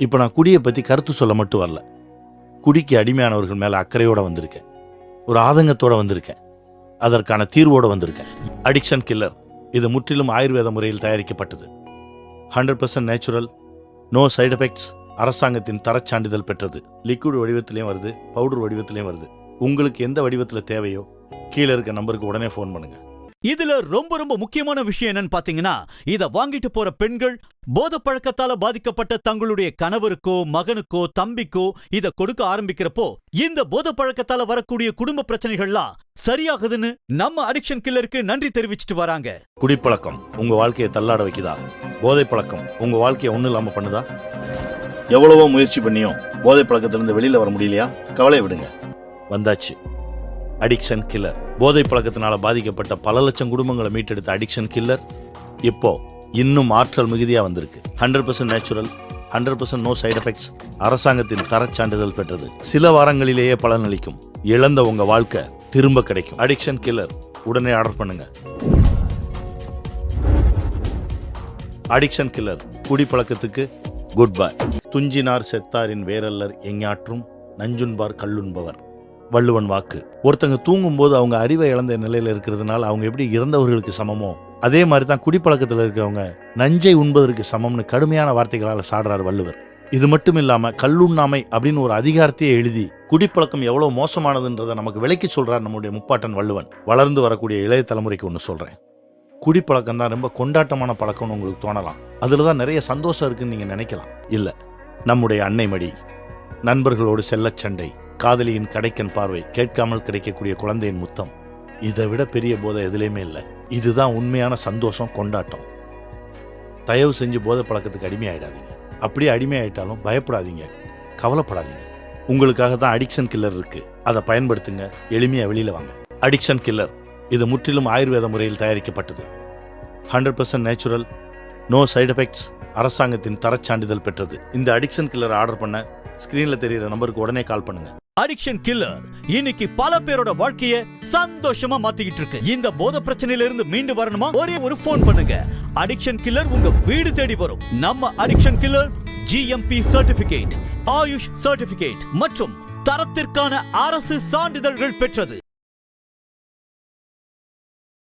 இப்போ நான் குடியை பற்றி கருத்து சொல்ல மட்டும் வரல, குடிக்கு அடிமையானவர்கள் மேலே அக்கறையோடு வந்திருக்கேன், ஒரு ஆதங்கத்தோடு வந்திருக்கேன், அதற்கான தீர்வோடு வந்திருக்கேன். அடிக்ஷன் கில்லர் இது முற்றிலும் ஆயுர்வேத முறையில் தயாரிக்கப்பட்டது. 100% நேச்சுரல், நோ சைடு எஃபெக்ட்ஸ், அரசாங்கத்தின் தரச்சான்றிதழ் பெற்றது. லிக்விட் வடிவத்திலையும் வருது, பவுடர் வடிவத்திலையும் வருது. உங்களுக்கு எந்த வடிவத்தில் தேவையோ கீழே இருக்க நம்பருக்கு உடனே ஃபோன் பண்ணுங்க. இதுல ரொம்ப முக்கியமான விஷயம் என்னன்னு பாத்தீங்கன்னா, இத வாங்கிட்டு போற பெண்கள் போதை பழக்கத்தால பாதிக்கப்பட்ட தங்களுடைய கணவருக்கோ மகனுக்கோ தம்பிக்கோ இத கொடுக்க ஆரம்பிக்கிறப்போ இந்த போதை பழக்கத்தால வரக்கூடிய குடும்ப பிரச்சனைகள்லாம் சரியாகுதுன்னு நம்ம அடிக்ஷன் கில்லருக்கு நன்றி தெரிவிச்சிட்டு வராங்க. குடிப்பழக்கம் உங்க வாழ்க்கையை தள்ளாட வைக்குதா? போதை பழக்கம் உங்க வாழ்க்கையை ஒன்றும் இல்லாம பண்ணுதா? எவ்வளவோ முயற்சி பண்ணியும் போதை பழக்கத்திலிருந்து வெளியில வர முடியலையா? கவலை விடுங்க, வந்தாச்சு அடிக்ஷன் கில்லர். போதை பழக்கத்தினால பாதிக்கப்பட்ட பல லட்சம் குடும்பங்களை மீட்டெடுத்த அடிக்ஷன் கில்லர் இப்போ இன்னும் ஆற்றல் மிகுதியா வந்திருக்கு. 100% நேச்சுரல், 100% நோ சைடு எஃபெக்ட்ஸ், அரசாங்கத்தின் தரச்சான்றிதழ் பெற்றது. சில வாரங்களிலேயே பலனளிக்கும். இழந்த உங்க வாழ்க்கை திரும்ப கிடைக்கும். அடிக்ஷன் கில்லர் உடனே ஆர்டர் பண்ணுங்க. அடிக்ஷன் கில்லர் குடிப்பழக்கத்துக்கு குட் பை. துஞ்சினார் செத்தாரின் வேரல்லர் எஞ்ஞாற்றும் நஞ்சுண்பார் கல்லுண்பவர். வள்ளுவன் வாக்கு. ஒருத்தங்க தூங்கும் போது அவங்க அறிவை இழந்த நிலையில இருக்கிறதுனால அவங்க எப்படி இறந்தவர்களுக்கு சமமோ அதே மாதிரி தான் குடிப்பழக்கத்தில் இருக்கிறவங்க நஞ்சை உண்பதற்கு சமம்னு கடுமையான வார்த்தைகளால் சாடுறார் வள்ளுவர். இது மட்டும் இல்லாம கல்லுண்ணாமை அப்படின்னு ஒரு அதிகாரத்தையே எழுதி குடிப்பழக்கம் எவ்வளவு மோசமானதுன்றதை நமக்கு விளக்கி சொல்றார் நம்முடைய முப்பாட்டன் வள்ளுவன். வளர்ந்து வரக்கூடிய இளைய தலைமுறைக்கு ஒன்று சொல்றேன், குடிப்பழக்கம் தான் ரொம்ப கொண்டாட்டமான பழக்கம்னு உங்களுக்கு தோணலாம், அதுலதான் நிறைய சந்தோஷம் இருக்குன்னு நீங்க நினைக்கலாம். இல்ல, நம்முடைய அன்னை மடி, நண்பர்களோடு செல்லச் சண்டை, காதலியின் கடைக்கன் பார்வை, கேட்காமல் கிடைக்கக்கூடிய குழந்தையின் முத்தம், இதை விட பெரிய போதை எதுலையுமே இல்லை. இதுதான் உண்மையான சந்தோஷம், கொண்டாட்டம். தயவு செஞ்சு போதை பழக்கத்துக்கு அடிமையாயிடாதீங்க. அப்படியே அடிமையாயிட்டாலும் பயப்படாதீங்க, கவலைப்படாதீங்க. உங்களுக்காக தான் அடிக்ஷன் கில்லர் இருக்கு, அதை பயன்படுத்துங்க. எளிமையா வெளியில வாங்க. அடிக்ஷன் கில்லர் இது முற்றிலும் ஆயுர்வேத முறையில் தயாரிக்கப்பட்டது. 100% நேச்சுரல், நோ சைடு எஃபெக்ட்ஸ், அரசாங்கத்தின் தரச்சான்றிதழ் பெற்றது. இந்த அடிக்ஷன் கில்லர் ஆர்டர் பண்ண ஸ்கிரீன்ல தெரியுற நம்பருக்கு உடனே கால் பண்ணுங்க. அடிக்ஷன் கில்லர் இன்னைக்கு பல பேரோட வாழ்க்கைய சந்தோஷமா மாத்திக்கிட்டு இருக்கு. இந்த போதை பிரச்சனையில இருந்து மீண்டு வரணுமா? ஒரே ஒரு போன் பண்ணுங்க, அடிக்ஷன் கில்லர் உங்க வீடு தேடி வரும். நம்ம addiction killer GMP certificate, AYUSH certificate மற்றும் தரத்திற்கான அரசு சான்றிதழ்கள் பெற்றது.